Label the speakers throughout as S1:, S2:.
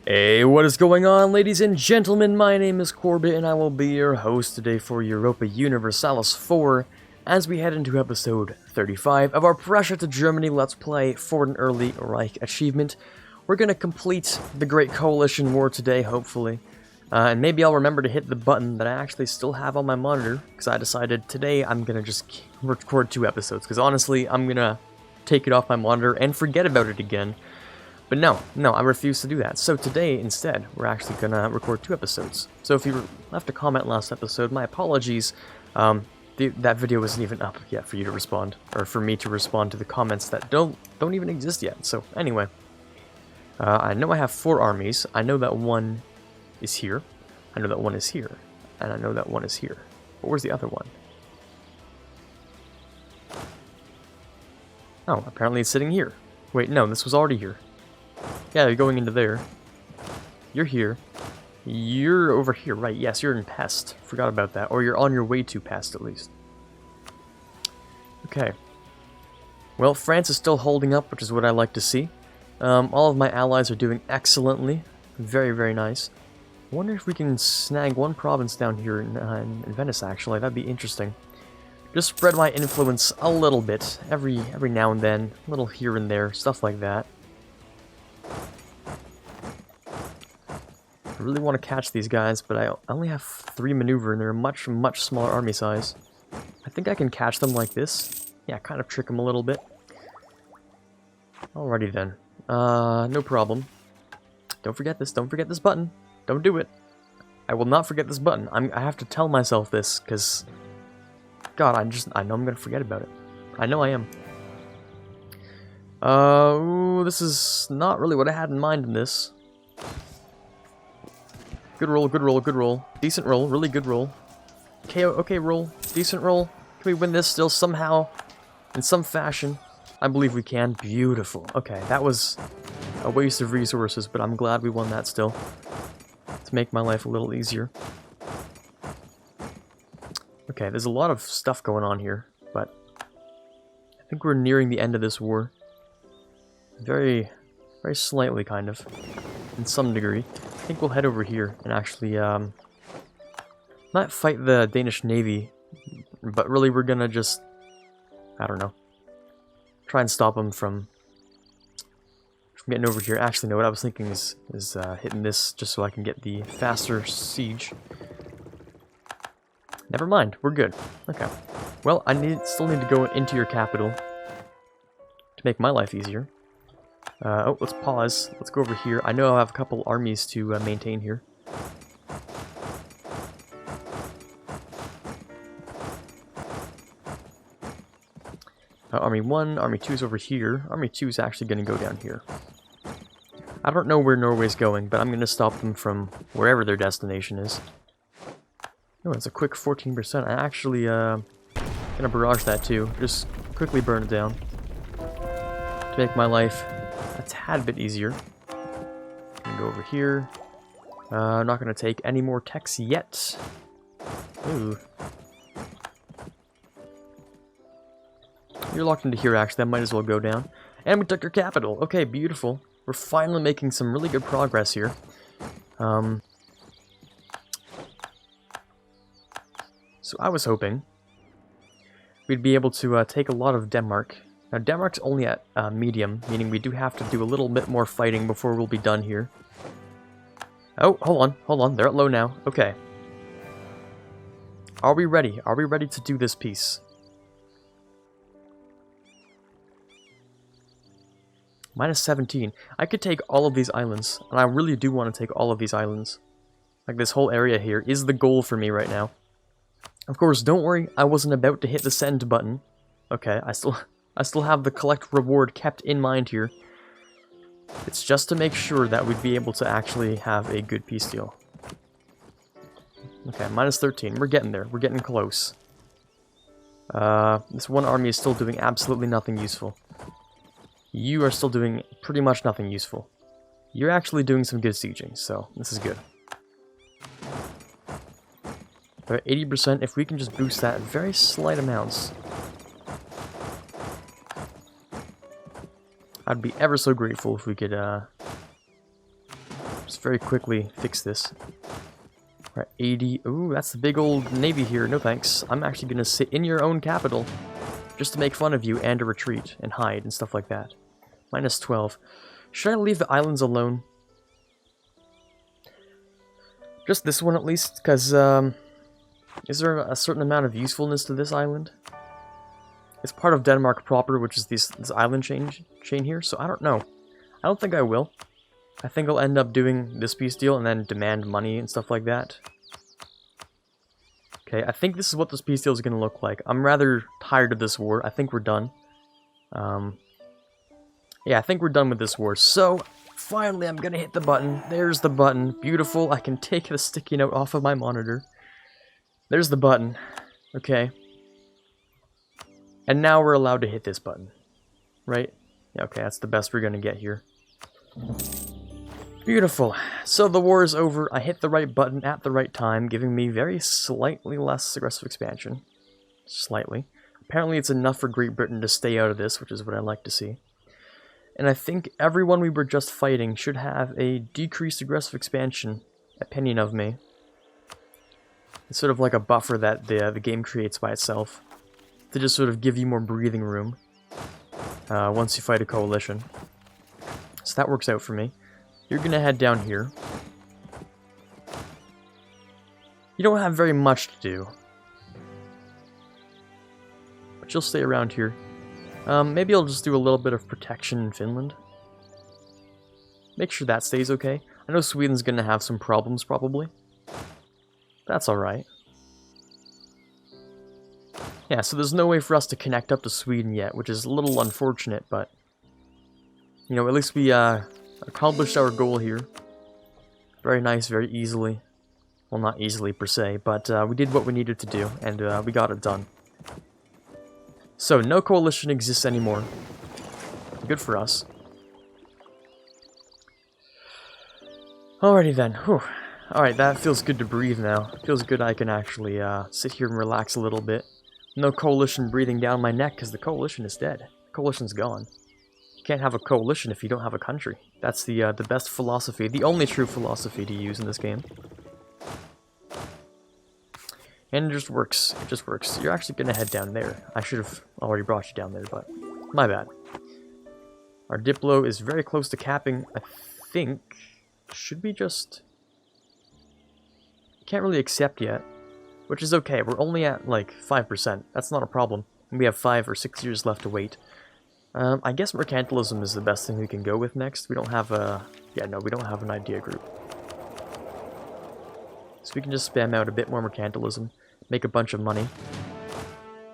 S1: Hey, what is going on, ladies and gentlemen? My name is Quarbit, and I will be your host today for Europa Universalis 4, as we head into episode 35 of our Prussia to Germany Let's Play for an early Reich achievement. We're gonna complete the Great Coalition War today, hopefully. And maybe I'll remember to hit the button that I actually still have on my monitor, because I decided today I'm gonna just record 2 episodes, because honestly, I'm gonna take it off my monitor and forget about it again. But no, I refuse to do that. So today, instead, we're actually gonna record 2 episodes. So if you left a comment last episode, my apologies. That video isn't even up yet for you to respond, or for me to respond to the comments that don't even exist yet. So anyway, I know I have 4 armies. I know that one is here. I know that one is here, and I know that one is here. But where's the other one? Oh, apparently it's sitting here. Wait, no, this was already here. Yeah, you're going into there. You're here. You're over here, right? Yes, you're in Pest. Forgot about that. Or you're on your way to Pest, at least. Okay. Well, France is still holding up, which is what I like to see. All of my allies are doing excellently. Very, very nice. I wonder if we can snag one province down here in Venice, actually. That'd be interesting. Just spread my influence a little bit. Every now and then. A little here and there. Stuff like that. I really want to catch these guys, but I only have 3 maneuver and they're a much smaller army size. I think I can catch them like this. Yeah, kind of trick them a little bit. Alrighty then. No problem. Don't forget this button. Don't do it. I will not forget this button. I have to tell myself this, because... God, I know I'm gonna forget about it. I know I am. Ooh, this is not really what I had in mind in this. Good roll, good roll, good roll. Decent roll, really good roll. Okay, roll. Decent roll. Can we win this still somehow? In some fashion? I believe we can. Beautiful. Okay, that was a waste of resources, but I'm glad we won that still. To make my life a little easier. Okay, there's a lot of stuff going on here, but I think we're nearing the end of this war. Very slightly, kind of. In some degree. I think we'll head over here and actually, not fight the Danish Navy, but really we're gonna just, I don't know, try and stop them from getting over here. Actually, no, what I was thinking is hitting this just so I can get the faster siege. Never mind, we're good. Okay. Well, I still need to go into your capital to make my life easier. Oh, let's pause. Let's go over here. I know I have a couple armies to maintain here. Army 1, Army 2 is over here. Army 2 is actually going to go down here. I don't know where Norway's going, but I'm going to stop them from wherever their destination is. Oh, it's a quick 14%. I actually, going to barrage that too. Just quickly burn it down. To make my life a tad bit easier. Gonna go over here. I'm not gonna take any more techs yet. Ooh. You're locked into here, actually. That might as well go down. And we took your capital. Okay, beautiful. We're finally making some really good progress here. So I was hoping we'd be able to take a lot of Denmark. Now, Denmark's only at medium, meaning we do have to do a little bit more fighting before we'll be done here. Oh, hold on, they're at low now. Okay. Are we ready? Are we ready to do this piece? Minus 17. I could take all of these islands, and I really do want to take all of these islands. Like, this whole area here is the goal for me right now. Of course, don't worry, I wasn't about to hit the send button. Okay, I still have the collect reward kept in mind here. It's just to make sure that we'd be able to actually have a good peace deal. Okay, minus 13. We're getting there. We're getting close. This one army is still doing absolutely nothing useful. You are still doing pretty much nothing useful. You're actually doing some good sieging, so this is good. We're at 80%. If we can just boost that very slight amounts, I'd be ever so grateful if we could Just very quickly fix this. Right, 80. Ooh, that's the big old navy here. No thanks. I'm actually going to sit in your own capital just to make fun of you and to retreat and hide and stuff like that. Minus 12. Should I leave the islands alone? Just this one at least, because is there a certain amount of usefulness to this island? It's part of Denmark proper, which is this island chain here, so I don't know. I don't think I will. I think I'll end up doing this peace deal and then demand money and stuff like that. Okay, I think this is what this peace deal is going to look like. I'm rather tired of this war. I think we're done. Yeah, I think we're done with this war. So, finally I'm going to hit the button. There's the button. Beautiful. I can take the sticky note off of my monitor. There's the button. Okay. And now we're allowed to hit this button. Right? Yeah, okay, that's the best we're going to get here. Beautiful. So the war is over. I hit the right button at the right time, giving me very slightly less aggressive expansion. Slightly. Apparently it's enough for Great Britain to stay out of this, which is what I like to see. And I think everyone we were just fighting should have a decreased aggressive expansion opinion of me. It's sort of like a buffer that the game creates by itself, to just sort of give you more breathing room once you fight a coalition. So that works out for me. You're gonna head down here. You don't have very much to do, but you'll stay around here. Maybe I'll just do a little bit of protection in Finland. Make sure that stays okay. I know Sweden's gonna have some problems, probably. That's alright. Yeah, so there's no way for us to connect up to Sweden yet, which is a little unfortunate, but... You know, at least we, accomplished our goal here. Very nice, very easily. Well, not easily per se, but we did what we needed to do, and we got it done. So, no coalition exists anymore. Good for us. Alrighty then. Whew. Alright, that feels good to breathe now. Feels good I can actually sit here and relax a little bit. No coalition breathing down my neck, because the coalition is dead. The coalition's gone. You can't have a coalition if you don't have a country. That's the best philosophy, the only true philosophy to use in this game. And it just works. It just works. You're actually going to head down there. I should have already brought you down there, but my bad. Our Diplo is very close to capping, I think. Should we just... Can't really accept yet, which is okay. We're only at, like, 5%. That's not a problem. We have 5 or 6 years left to wait. I guess mercantilism is the best thing we can go with next. We don't have a... Yeah, no, we don't have an idea group. So we can just spam out a bit more mercantilism, make a bunch of money.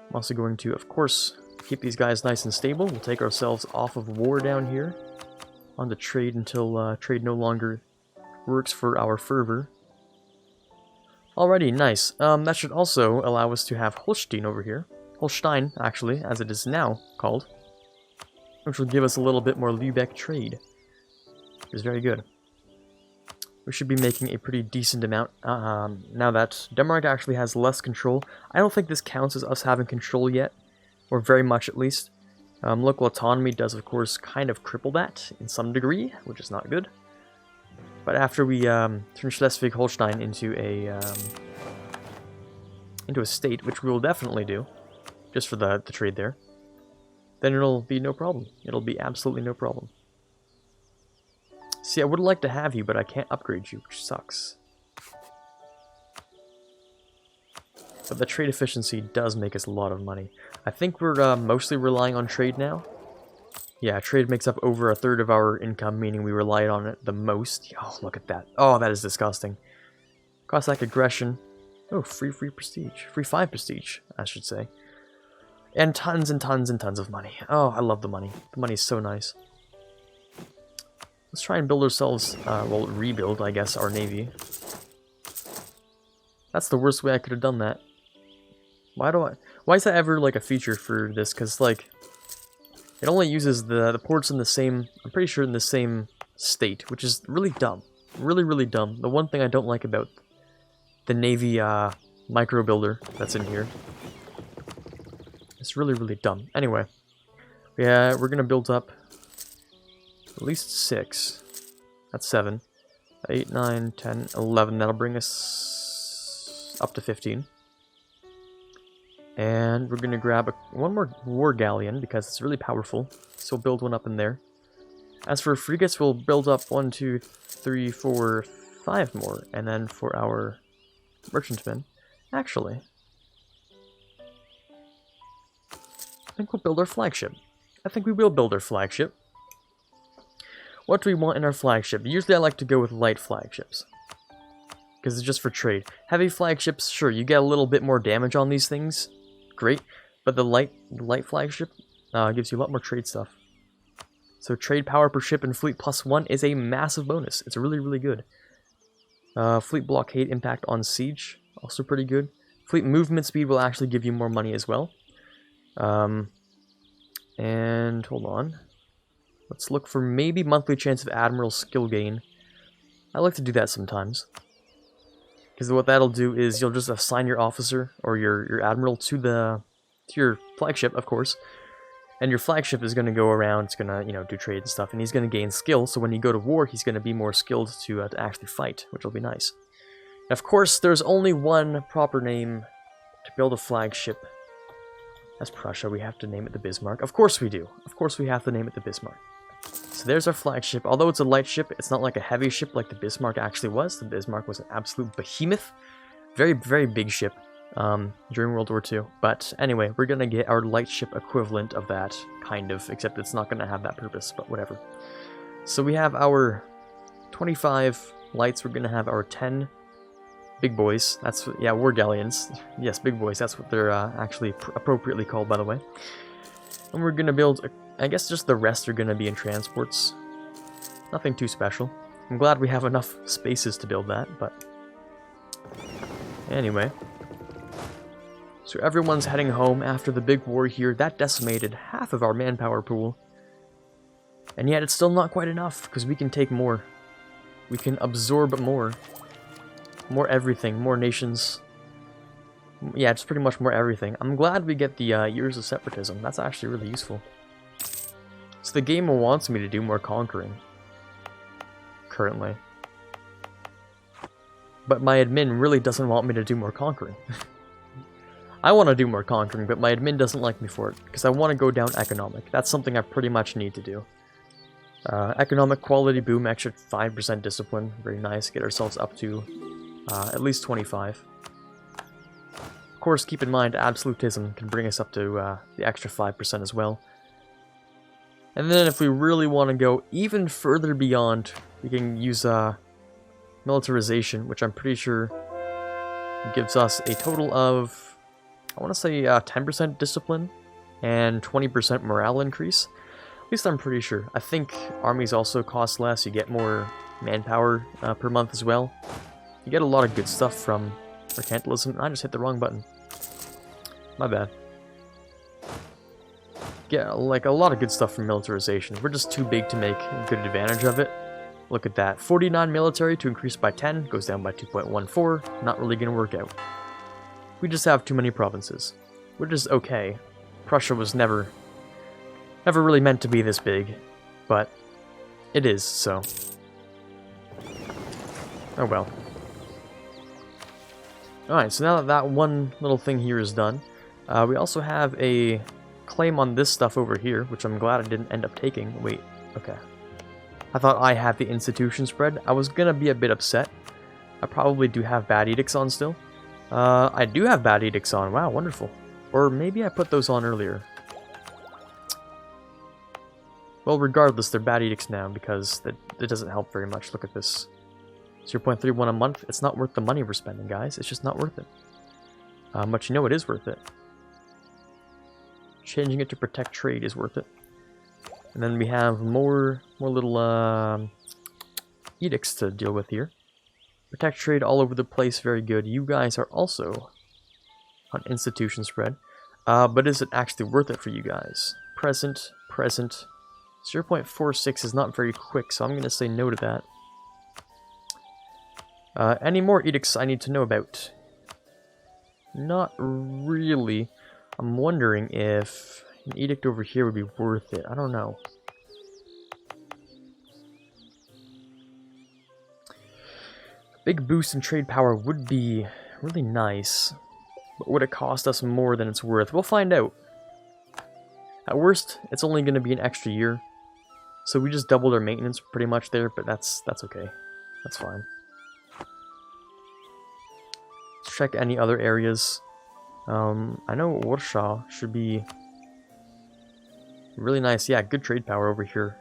S1: I'm also going to, of course, keep these guys nice and stable. We'll take ourselves off of war down here. On to trade until trade no longer works for our fervor. Alrighty, nice. That should also allow us to have Holstein over here. Holstein, actually, as it is now called. Which will give us a little bit more Lübeck trade. Which is very good. We should be making a pretty decent amount. Now that Denmark actually has less control. I don't think this counts as us having control yet. Or very much at least. Local autonomy does, of course, kind of cripple that in some degree, which is not good. But after we turn Schleswig-Holstein into a state, which we will definitely do, just for the trade there, then it'll be no problem. It'll be absolutely no problem. See, I would like to have you, but I can't upgrade you, which sucks. But the trade efficiency does make us a lot of money. I think we're mostly relying on trade now. Yeah, trade makes up over 1/3 of our income, meaning we relied on it the most. Oh, look at that. Oh, that is disgusting. Cossack aggression. Oh, free prestige. Free 5 prestige, I should say. And tons and tons and tons of money. Oh, I love the money. The money's so nice. Let's try and build ourselves, well, rebuild, I guess, our navy. That's the worst way I could have done that. Why is that ever, like, a feature for this? Because, like, it only uses the ports in the same, I'm pretty sure in the same state, which is really dumb. Really, really dumb. The one thing I don't like about the navy, micro builder that's in here. It's really, really dumb. Anyway, yeah, we're gonna build up at least 6. That's 7. 8, 9, 10, 11. That'll bring us up to 15. And we're going to grab one more war galleon because it's really powerful. So we'll build one up in there. As for frigates, we'll build up 1, 2, 3, 4, 5 more. And then for our merchantmen, actually, I think we'll build our flagship. I think we will build our flagship. What do we want in our flagship? Usually I like to go with light flagships, because it's just for trade. Heavy flagships, sure, you get a little bit more damage on these things. Great. But the light flagship gives you a lot more trade stuff. So trade power per ship and fleet +1 is a massive bonus. It's really, really good. Fleet blockade impact on siege, also pretty good. Fleet movement speed will actually give you more money as well. And hold on. Let's look for maybe monthly chance of admiral skill gain. I like to do that sometimes. Because what that'll do is you'll just assign your officer or your admiral to your flagship, of course. And your flagship is going to go around, it's going to, you know, do trade and stuff, and he's going to gain skill, so when you go to war, he's going to be more skilled to actually fight, which will be nice. And of course, there's only one proper name to build a flagship. That's Prussia. We have to name it the Bismarck. Of course we do. Of course we have to name it the Bismarck. So there's our flagship. Although it's a light ship, it's not like a heavy ship like the Bismarck actually was. The Bismarck was an absolute behemoth. Very, very big ship. During World War II. But anyway, we're gonna get our light ship equivalent of that, kind of, except it's not gonna have that purpose, but whatever. So we have our 25 lights, we're gonna have our 10 big boys. That's, yeah, war galleons. Yes, big boys, that's what they're actually appropriately called, by the way. And we're gonna build, I guess just the rest are gonna be in transports. Nothing too special. I'm glad we have enough spaces to build that, but anyway. So everyone's heading home after the big war here. That decimated half of our manpower pool. And yet it's still not quite enough, because we can take more. We can absorb more. More everything, more nations. Yeah, it's pretty much more everything. I'm glad we get the Years of Separatism. That's actually really useful. So the game wants me to do more conquering. Currently. But my admin really doesn't want me to do more conquering. I want to do more conquering, but my admin doesn't like me for it, because I want to go down economic. That's something I pretty much need to do. Economic quality boom, extra 5% discipline. Very nice. Get ourselves up to at least 25. Of course, keep in mind, absolutism can bring us up to the extra 5% as well. And then if we really want to go even further beyond, we can use militarization, which I'm pretty sure gives us a total of, I want to say 10% discipline and 20% morale increase. At least I'm pretty sure. I think armies also cost less. You get more manpower per month as well. You get a lot of good stuff from mercantilism. I just hit the wrong button. My bad. Get like a lot of good stuff from militarization. We're just too big to make good advantage of it. Look at that. 49 military to increase by 10. Goes down by 2.14. Not really going to work out. We just have too many provinces. Which is okay. Prussia was never really meant to be this big. But it is, so. Oh well. Alright, so now that that one little thing here is done, we also have a claim on this stuff over here, which I'm glad I didn't end up taking. Wait, okay. I thought I had the institution spread. I was gonna be a bit upset. I probably do have bad edicts on still. I do have bad edicts on. Wow, wonderful. Or maybe I put those on earlier. Well, regardless, they're bad edicts now because it doesn't help very much. Look at this. 0.31 a month. It's not worth the money we're spending, guys. It's just not worth it. But you know it is worth it. Changing it to protect trade is worth it. And then we have more little edicts to deal with here. Protect trade all over the place, very good. You guys are also on institution spread. But is it actually worth it for you guys? Present. 0.46 is not very quick, so I'm going to say no to that. Any more edicts I need to know about? Not really. I'm wondering if an edict over here would be worth it. I don't know. Big boost in trade power would be really nice, but would it cost us more than it's worth? We'll find out. At worst, it's only going to be an extra year, so we just doubled our maintenance pretty much there, but that's okay. That's fine. Let's check any other areas. I know Warsaw should be really nice. Yeah, good trade power over here.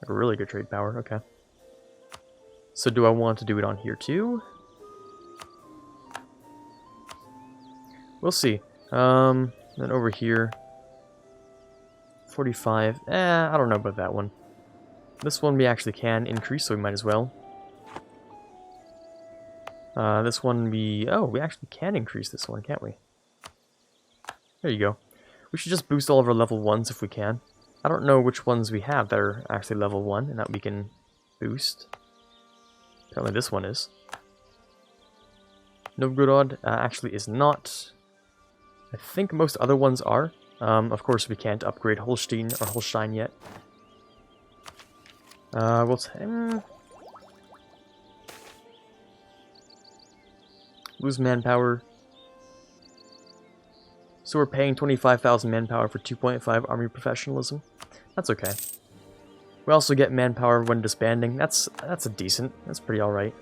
S1: A really good trade power, okay. So do I want to do it on here too? We'll see. Then over here, 45. I don't know about that one. This one we actually can increase, so we might as well. This one we actually can increase this one, can't we? There you go. We should just boost all of our level 1s if we can. I don't know which ones we have that are actually level 1 and that we can boost. Apparently this one is. Novgorod actually is not. I think most other ones are. Of course, we can't upgrade Holstein or Holstein yet. We'll lose manpower. So we're paying 25,000 manpower for 2.5 army professionalism. That's okay. We also get manpower when disbanding. That's a decent. That's pretty alright.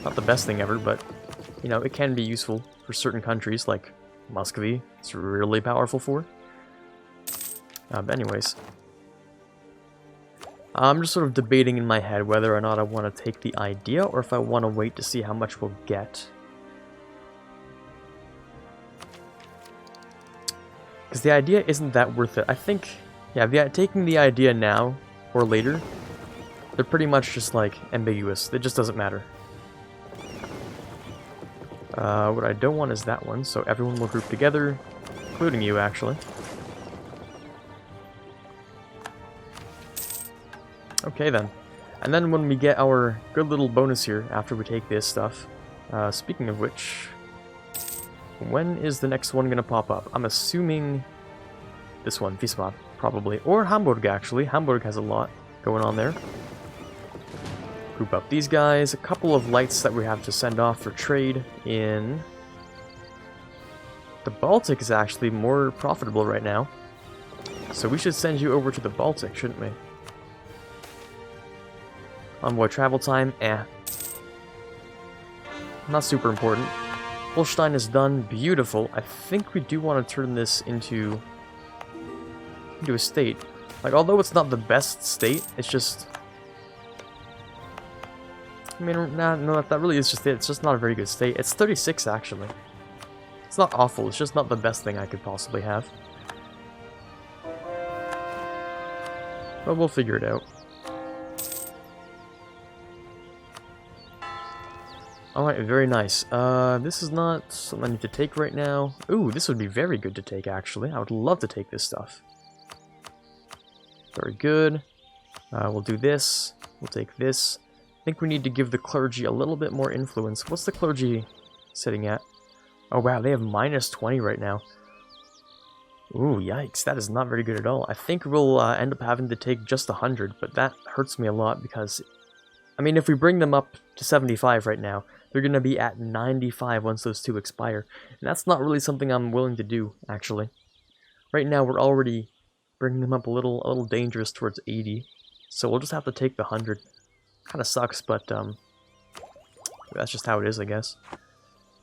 S1: Not the best thing ever, but you know, it can be useful for certain countries like Muscovy. It's really powerful for. But anyways, I'm just sort of debating in my head whether or not I want to take the idea or if I want to wait to see how much we'll get. Because the idea isn't that worth it. I think, yeah, taking the idea now or later, they're pretty much just like ambiguous. It just doesn't matter. What I don't want is that one, so everyone will group together, including you actually. Okay then. And then when we get our good little bonus here after we take this stuff, speaking of which, when is the next one going to pop up? I'm assuming this one, Wiesbaden, probably. Or Hamburg, actually. Hamburg has a lot going on there. Group up these guys. A couple of lights that we have to send off for trade in... The Baltic is actually more profitable right now. So we should send you over to the Baltic, shouldn't we? Envoy travel time, not super important. Holstein is done, beautiful. I think we do want to turn this into a state. Like, although it's not the best state, it's just... I mean, no, that really is just it. It's just not a very good state. It's 36, actually. It's not awful, it's just not the best thing I could possibly have. But we'll figure it out. Alright, very nice. This is not something I need to take right now. Ooh, this would be very good to take, actually. I would love to take this stuff. Very good. We'll do this. We'll take this. I think we need to give the clergy a little bit more influence. What's the clergy sitting at? Oh, wow, they have minus 20 right now. Ooh, yikes, that is not very good at all. I think we'll end up having to take just 100, but that hurts me a lot because... I mean, if we bring them up to 75 right now, they're going to be at 95 once those two expire. And that's not really something I'm willing to do, actually. Right now, we're already bringing them up a little dangerous towards 80. So we'll just have to take the 100. Kind of sucks, but that's just how it is, I guess.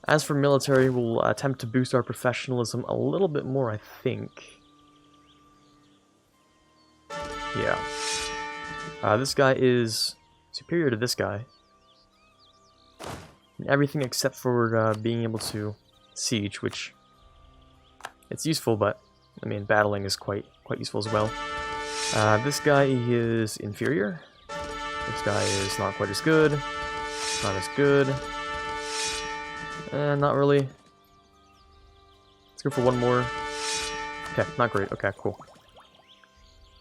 S1: As for military, we'll attempt to boost our professionalism a little bit more, I think. Yeah. This guy is superior to this guy. Everything except for being able to siege, which it's useful, but I mean battling is quite useful as well. This guy is inferior. This guy is not quite as good. Not as good. Not really. Let's go for one more. Okay, not great. Okay, cool.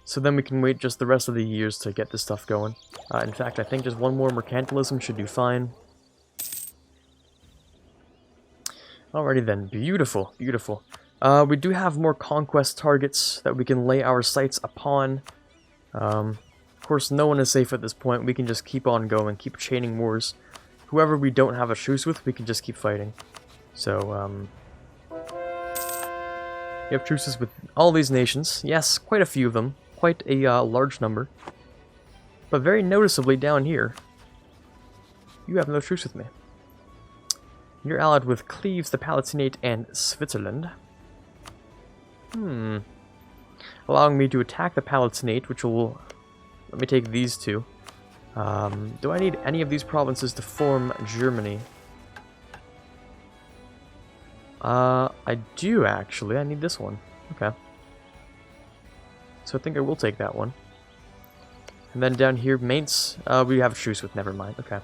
S1: So then we can wait just the rest of the years to get this stuff going. In fact, I think just one more mercantilism should do fine. Alrighty then, beautiful, beautiful. We do have more conquest targets that we can lay our sights upon. Of course, no one is safe at this point. We can just keep on going, keep chaining wars. whoever we don't have a truce with, we can just keep fighting. So, we have truces with all these nations. Yes, quite a few of them. Quite a large number. But very noticeably down here, you have no truce with me. You're allied with Cleves, the Palatinate, and Switzerland. Allowing me to attack the Palatinate, which will... Let me take these two. Do I need any of these provinces to form Germany? I do, actually. I need this one. Okay. So I think I will take that one. And then down here, Mainz, we have a truce with, never mind. Okay.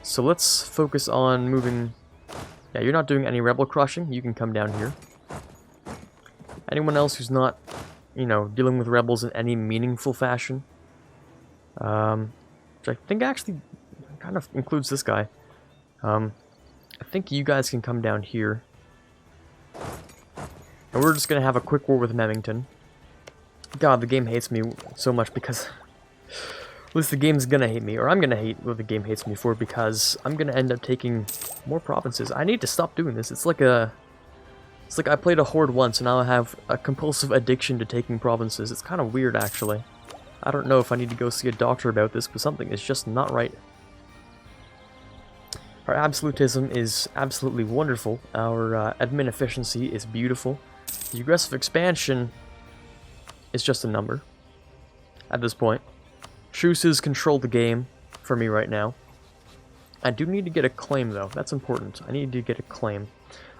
S1: So let's focus on moving... Yeah, you're not doing any rebel crushing. You can come down here. Anyone else who's not, you know, dealing with rebels in any meaningful fashion. Which I think actually kind of includes this guy. I think you guys can come down here. And we're just going to have a quick war with Memmington. God, the game hates me so much because... At least the game's gonna hate me, or I'm gonna hate what the game hates me for, because I'm gonna end up taking more provinces. I need to stop doing this. It's like I played a horde once, and now I have a compulsive addiction to taking provinces. It's kind of weird, actually. I don't know if I need to go see a doctor about this, but something is just not right. Our absolutism is absolutely wonderful. Our admin efficiency is beautiful. The aggressive expansion is just a number at this point. Truces control the game for me right now. I do need to get a claim, though. That's important. I need to get a claim.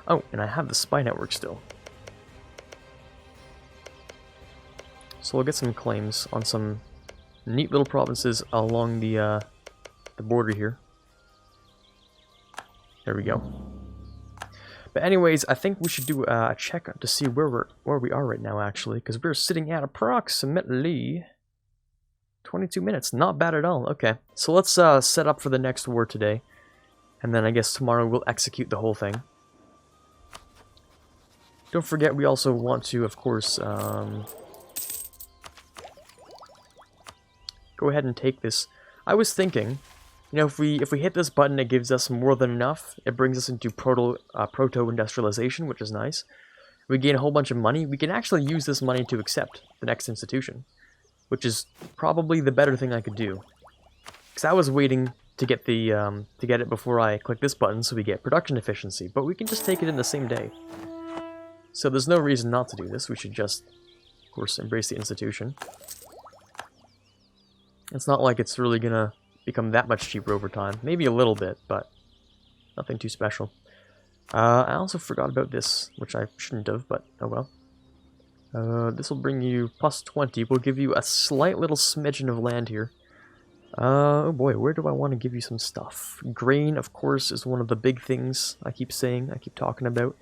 S1: Oh, and I have the spy network still. So we'll get some claims on some neat little provinces along the border here. There we go. But anyways, I think we should do a check to see where we are right now, actually, because we're sitting at approximately 22 minutes. Not bad at all. Okay, so let's set up for the next war today, and then I guess tomorrow we'll execute the whole thing. Don't forget, we also want to, of course, go ahead and take this. I was thinking, you know, if we hit this button, it gives us more than enough. It brings us into proto-industrialization, which is nice. We gain a whole bunch of money. We can actually use this money to accept the next institution, which is probably the better thing I could do. Because I was waiting to get the to get it before I click this button, so we get production efficiency. But we can just take it in the same day. So there's no reason not to do this. We should just, of course, embrace the institution. It's not like it's really gonna become that much cheaper over time. Maybe a little bit, but nothing too special. I also forgot about this, which I shouldn't have, but oh well. This will bring you plus 20. We'll give you a slight little smidgen of land here. Oh boy, where do I want to give you some stuff? Grain, of course, is one of the big things I keep saying, I keep talking about.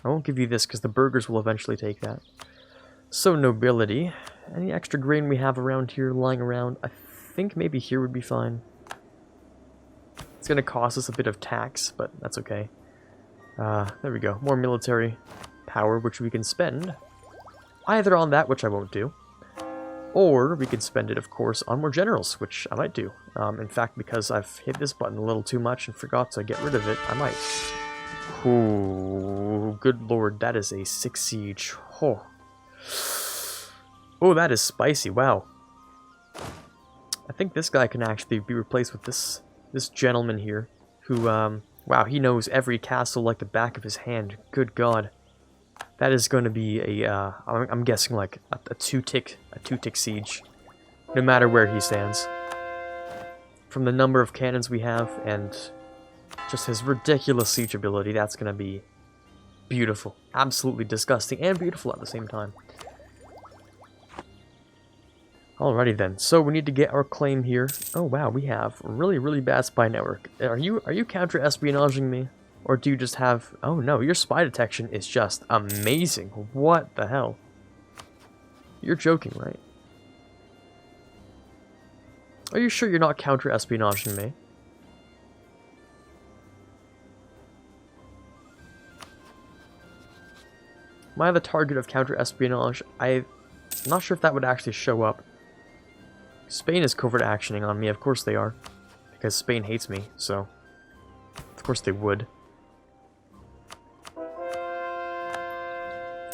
S1: I won't give you this because the burghers will eventually take that. So, nobility. Any extra grain we have around here, lying around? I think maybe here would be fine. It's going to cost us a bit of tax, but that's okay. There we go. More military power, which we can spend either on that, which I won't do, or we can spend it, of course, on more generals, which I might do. In fact, because I've hit this button a little too much and forgot to get rid of it, I might. Ooh, good lord, that is a 6 siege. Oh. Oh, that is spicy. Wow. I think this guy can actually be replaced with this gentleman here, who, wow, he knows every castle like the back of his hand. Good god. That is going to be a, I'm guessing like a two-tick siege, no matter where he stands. From the number of cannons we have, and just his ridiculous siege ability, that's going to be beautiful. Absolutely disgusting and beautiful at the same time. Alrighty then, so we need to get our claim here. Oh wow, we have a really bad spy network. Are you counter-espionaging me? Or do you just have... Oh no, your spy detection is just amazing. What the hell? You're joking, right? Are you sure you're not counter-espionaging me? Am I the target of counter-espionage? I'm not sure if that would actually show up. Spain is covert actioning on me, of course they are. because Spain hates me, so of course they would.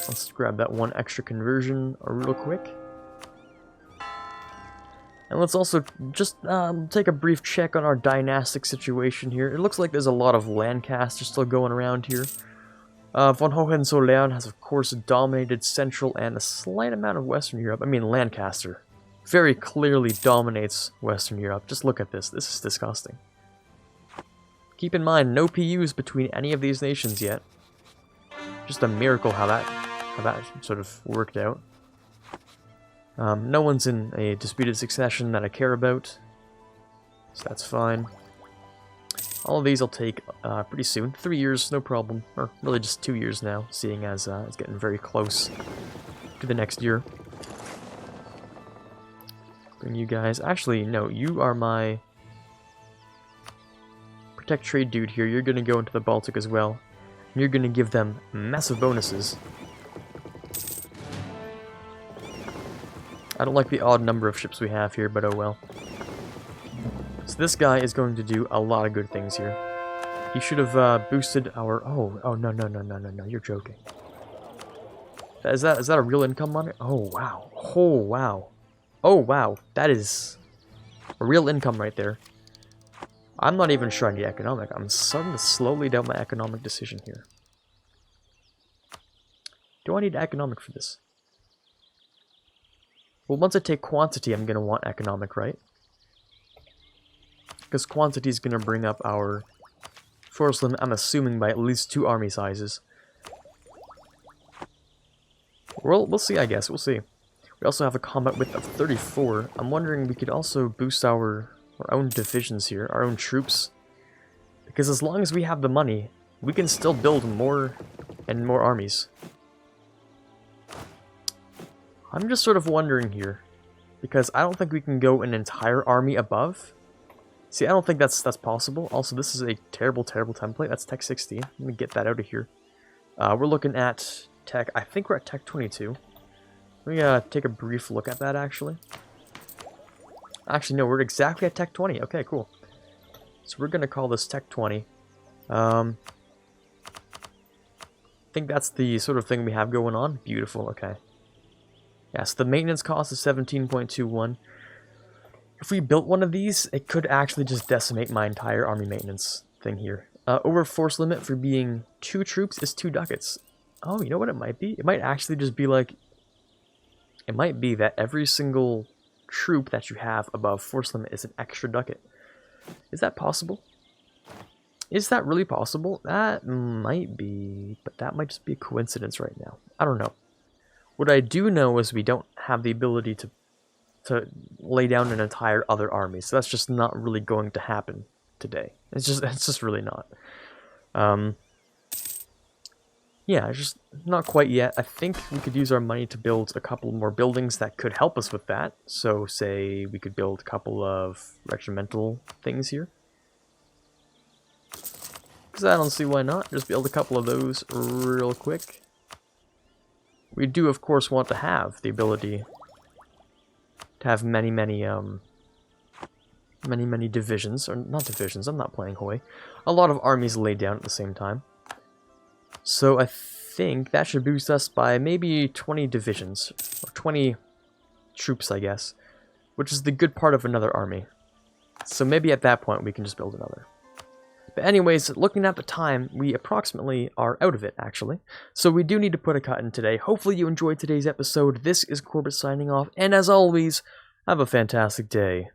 S1: Let's grab that one extra conversion real quick. And let's also just take a brief check on our dynastic situation here. It looks like there's a lot of Lancasters still going around here. Von Hohenzollern has, of course, dominated Central and a slight amount of Western Europe. I mean, Lancaster very clearly dominates Western Europe. Just look at this. This is disgusting. Keep in mind, no PUs between any of these nations yet. Just a miracle how that sort of worked out. No one's in a disputed succession that I care about, so that's fine. All of these I'll take pretty soon. 3 years, no problem. Or really just 2 years now, seeing as it's getting very close to the next year. Bring you guys... Actually, no, you are my... Protect trade dude here. You're going to go into the Baltic as well. And you're going to give them massive bonuses. I don't like the odd number of ships we have here, but oh well. So this guy is going to do a lot of good things here. He should have boosted our... Oh, no, you're joking. Is that a real income on it? Oh, wow. Oh, wow. Oh, wow. That is a real income right there. I'm not even sure I need economic. I'm starting to slowly doubt my economic decision here. Do I need economic for this? Well, once I take quantity, I'm going to want economic, right? Because quantity is going to bring up our force limit, I'm assuming, by at least 2 army sizes. Well, we'll see, I guess. We'll see. We also have a combat width of 34. I'm wondering we could also boost our own divisions here, our own troops. Because as long as we have the money, we can still build more and more armies. I'm just sort of wondering here, because I don't think we can go an entire army above. See, I don't think that's possible. Also, this is a terrible template. That's Tech 60. Let me get that out of here. We're looking at Tech... I think we're at Tech 22. Let me take a brief look at that, actually. Actually, no, we're exactly at Tech 20. Okay, cool. So we're going to call this Tech 20. I think that's the sort of thing we have going on. Beautiful, okay. Yes, the maintenance cost is 17.21. If we built one of these, it could actually just decimate my entire army maintenance thing here. Over force limit for being 2 troops is 2 ducats. Oh, you know what it might be? It might actually just be like... It might be that every single troop that you have above force limit is an extra ducat. Is that possible? Is that really possible? That might be, but that might just be a coincidence right now. I don't know. What I do know is we don't have the ability to lay down an entire other army, so that's just not really going to happen today. It's just really not. Yeah, just not quite yet. I think we could use our money to build a couple more buildings that could help us with that. So, say we could build a couple of regimental things here. Because I don't see why not. Just build a couple of those real quick. We do, of course, want to have the ability to have many divisions, or not divisions, I'm not playing Hoi. A lot of armies laid down at the same time. So I think that should boost us by maybe 20 divisions, or 20 troops, I guess, which is the good part of another army. So maybe at that point we can just build another. But anyways, looking at the time, we approximately are out of it, actually. So we do need to put a cut in today. Hopefully you enjoyed today's episode. This is Quarbit signing off, and as always, have a fantastic day.